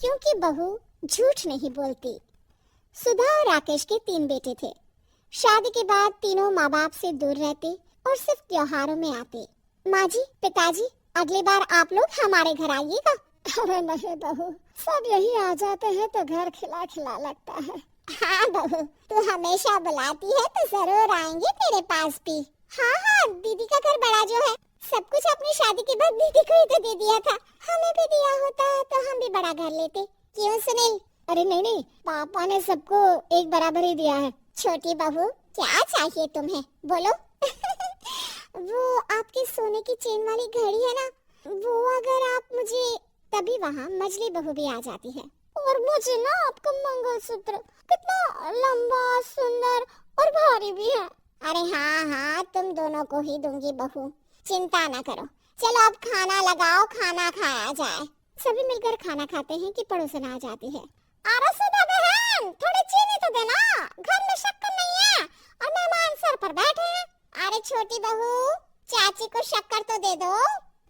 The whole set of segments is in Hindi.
क्योंकि बहू झूठ नहीं बोलती। सुधा और राकेश के 3 बेटे थे। शादी के बाद तीनों माँ बाप से दूर रहते और सिर्फ त्योहारों में आते। माँ जी, पिताजी, अगली बार आप लोग हमारे घर आइएगा। अरे नहीं बहू, सब यही आ जाते हैं तो घर खिला खिला लगता है। हाँ बहू, तू हमेशा बुलाती है तो जरूर आएंगे तेरे पास भी। हाँ हाँ, दीदी का घर बड़ा जो है, सब कुछ अपनी शादी के बाद दीदी को ही तो दे दिया था। हमें भी दिया होता तो हम भी बड़ा घर लेते। क्यों सुनील? अरे नहीं नहीं, पापा ने सबको एक बराबर ही दिया है। छोटी बहू, क्या चाहिए तुम्हें, बोलो। वो आपके सोने की चेन वाली घड़ी है ना, वो अगर आप मुझे, तभी वहाँ मजली बहू भी आ जाती है। और मुझे ना आपका मंगलसूत्र कितना लंबा, सुंदर और भारी भी है। अरे हाँ हाँ, तुम दोनों को ही दूंगी बहू, चिंता ना करो। चलो अब खाना लगाओ, खाना खाया जाए। सभी मिलकर खाना खाते हैं कि पड़ोसन आ जाती है। अरे सुधा बहन, थोड़ी चीनी तो देना, घर में शक्कर नहीं है और मेहमान सर पर बैठे हैं। अरे छोटी बहू, चाची को शक्कर तो दे दो।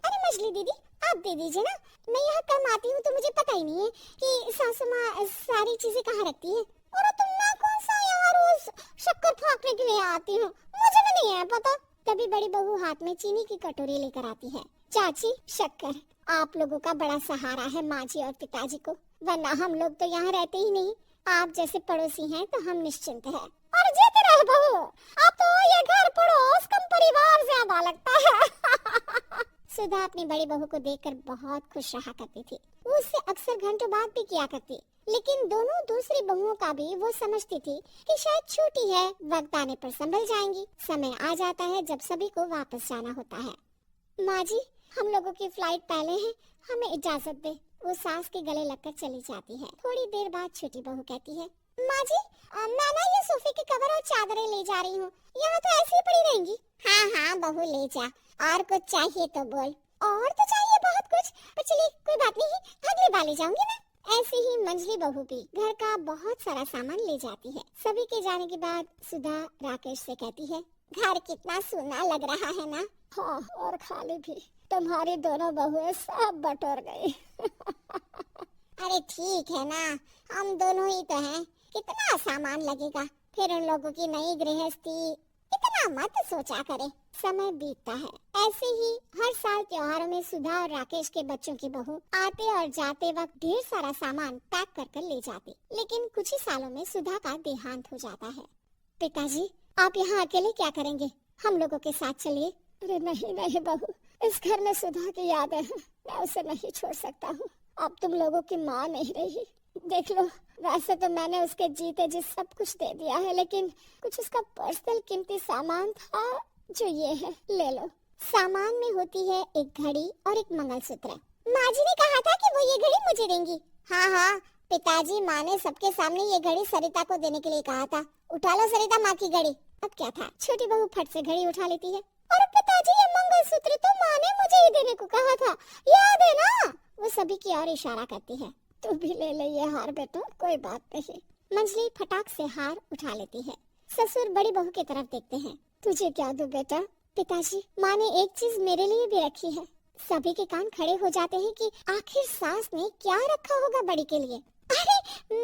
अरे मछली दीदी, आप दे दीजिए ना, मैं यहाँ कम आती हूँ तो मुझे पता ही नहीं है कि सासू माँ सारी चीजें कहाँ रखती है। और तुम ना कौन सा यहाँ रोज शक्कर फाँकने के लिए आती हो, मुझे भी नहीं है पता। तभी बड़ी बहू हाथ में चीनी की कटोरी लेकर आती है। चाची, शक्कर आप लोगों का बड़ा सहारा है माँ जी और पिताजी को, वरना हम लोग तो यहाँ रहते ही नहीं। आप जैसे पड़ोसी हैं तो हम निश्चिंत हैं। और जीते रहे बहू, अब तो ये घर पड़ोस कम परिवार ज्यादा लगता है। सुधा अपनी बड़ी बहू को देखकर बहुत खुश रहा करती थी। वो उससे अक्सर घंटों बात भी किया करती, लेकिन दोनों दूसरी बहुओं का भी वो समझती थी कि शायद छोटी है, वक्त आने पर संभल जाएंगी। समय आ जाता है जब सभी को वापस जाना होता है। माँ जी, हम लोगों की फ्लाइट पहले है, हमें इजाजत दे। वो सास के गले लगकर चली जाती है। थोड़ी देर बाद छोटी बहू कहती है, माँ जी, मैं ना ये सोफे के कवर और चादरें ले जा रही हूँ, यहाँ तो ऐसे ही पड़ी रहेंगी। हाँ हाँ बहू, ले जा, और कुछ चाहिए तो बोल। और तो चाहिए बहुत कुछ, पर चलिए कोई बात नहीं, अगली बार ले जाऊंगी ना। ऐसे ही मंजली बहू भी घर का बहुत सारा सामान ले जाती है। सभी के जाने के बाद सुधा राकेश से कहती है, घर कितना सूना लग रहा है ना। हाँ, और खाली भी। तुम्हारी दोनों बहुएं सब बटोर गई। अरे ठीक है ना, हम दोनों ही तो हैं, कितना सामान लगेगा, फिर उन लोगों की नई गृहस्थी, इतना मत सोचा करे। समय बीतता है। ऐसे ही हर साल त्योहारों में सुधा और राकेश के बच्चों की बहू आते और जाते वक्त ढेर सारा सामान पैक कर कर ले जाती। लेकिन कुछ ही सालों में सुधा का देहांत हो जाता है। पिताजी, आप यहाँ अकेले क्या करेंगे, हम लोगों के साथ चलिए। अरे नहीं नहीं बहू, इस घर में सुधा की यादें हैं, मैं उसे नहीं छोड़ सकता हूँ। अब तुम लोगों की माँ नहीं रही। देख लो, वैसे तो मैंने उसके जीते जी सब कुछ दे दिया है, लेकिन कुछ उसका पर्सनल कीमती सामान था जो ये है, ले लो। सामान में होती है एक घड़ी और एक मंगलसूत्र। माँ जी ने कहा था कि वो ये घड़ी मुझे देंगी। हाँ हाँ पिताजी, माँ ने सबके सामने ये घड़ी सरिता को देने के लिए कहा था। उठा लो सरिता माँ की घड़ी। अब क्या था, छोटी बहू फट से घड़ी उठा लेती है। और पिताजी, ये मंगलसूत्र तो माँ ने मुझे ही देने को कहा था, याद है ना? वो सभी की ओर इशारा करती है। तू भी ले ले ये हार बेटा, कोई बात नहीं। मंजली फटाक से हार उठा लेती है। ससुर बड़ी बहू की तरफ देखते हैं। तुझे क्या दूं बेटा? पिताजी, माँ ने एक चीज मेरे लिए भी रखी है। सभी के कान खड़े हो जाते हैं कि आखिर सास ने क्या रखा होगा बड़ी के लिए। अरे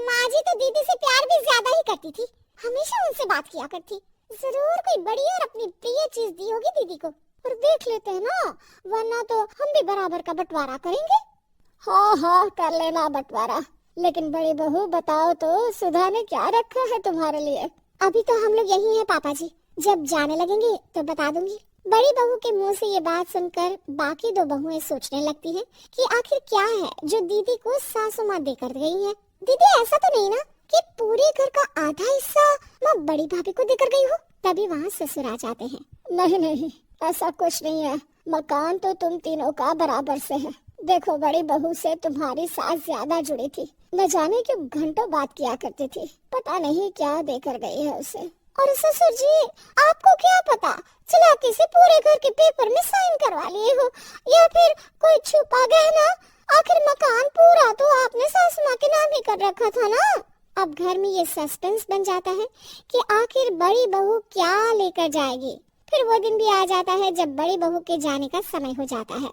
माँ जी तो दीदी से प्यार भी ज्यादा ही करती थी, हमेशा उनसे बात किया करती। जरूर कोई बड़ी और अपनी प्रिय चीज दी होगी दीदी को। और देख लेते हैं ना, वरना तो हम भी बराबर का बंटवारा करेंगे। हाँ हाँ, कर लेना बंटवारा। लेकिन बड़ी बहू बताओ तो, सुधा ने क्या रखा है तुम्हारे लिए? अभी तो हम लोग यही हैं पापा जी, जब जाने लगेंगे तो बता दूंगी। बड़ी बहू के मुंह से ये बात सुनकर बाकी दो बहुएं सोचने लगती हैं कि आखिर क्या है जो दीदी को सासू माँ देकर गई है। दीदी, ऐसा तो नहीं ना कि पूरे घर का आधा हिस्सा माँ बड़ी भाभी को देकर गई हो? तभी वहाँ ससुर आ जाते हैं। नहीं नहीं, ऐसा कुछ नहीं है, मकान तो तुम तीनों का बराबर से है। देखो, बड़ी बहू से तुम्हारी सास ज्यादा जुड़ी थी, न जाने क्यों घंटों बात किया करती थी, पता नहीं क्या देकर गई है उसे। और ससुर जी, आपको क्या पता, चालाकी से पूरे घर के पेपर में साइन करवा लिए हो, या फिर कोई छुपा गहना। आखिर मकान पूरा तो आपने सासू माँ के नाम ही कर रखा था ना। अब घर में ये सस्पेंस बन जाता है कि आखिर बड़ी बहू क्या लेकर जाएगी। फिर वो दिन भी आ जाता है जब बड़ी बहू के जाने का समय हो जाता है।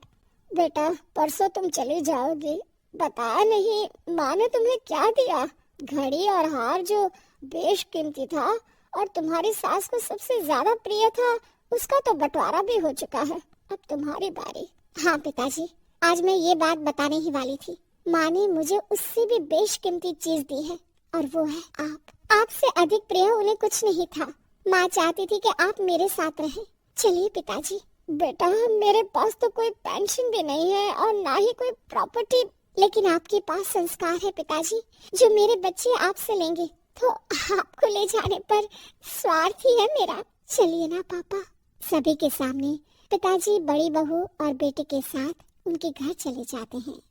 बेटा, परसों तुम चली जाओगी, बताया नहीं, माँ ने तुम्हें क्या दिया? घड़ी और हार जो बेशकीमती था और तुम्हारी सास को सबसे ज्यादा प्रिय था, उसका तो बंटवारा भी हो चुका है। अब तुम्हारी बारी। हाँ पिताजी, आज मैं ये बात बताने ही वाली थी। माँ ने मुझे उससे भी बेशकीमती चीज दी है और वो है आप। आपसे अधिक प्रिय उन्हें कुछ नहीं था। माँ चाहती थी कि आप मेरे साथ रहें। चलिए पिताजी। बेटा, मेरे पास तो कोई पेंशन भी नहीं है और ना ही कोई प्रॉपर्टी। लेकिन आपके पास संस्कार है पिताजी, जो मेरे बच्चे आपसे लेंगे, तो आपको ले जाने पर स्वार्थ ही है मेरा। चलिए ना पापा। सभी के सामने पिताजी बड़ी बहू और बेटे के साथ उनके घर चले जाते हैं।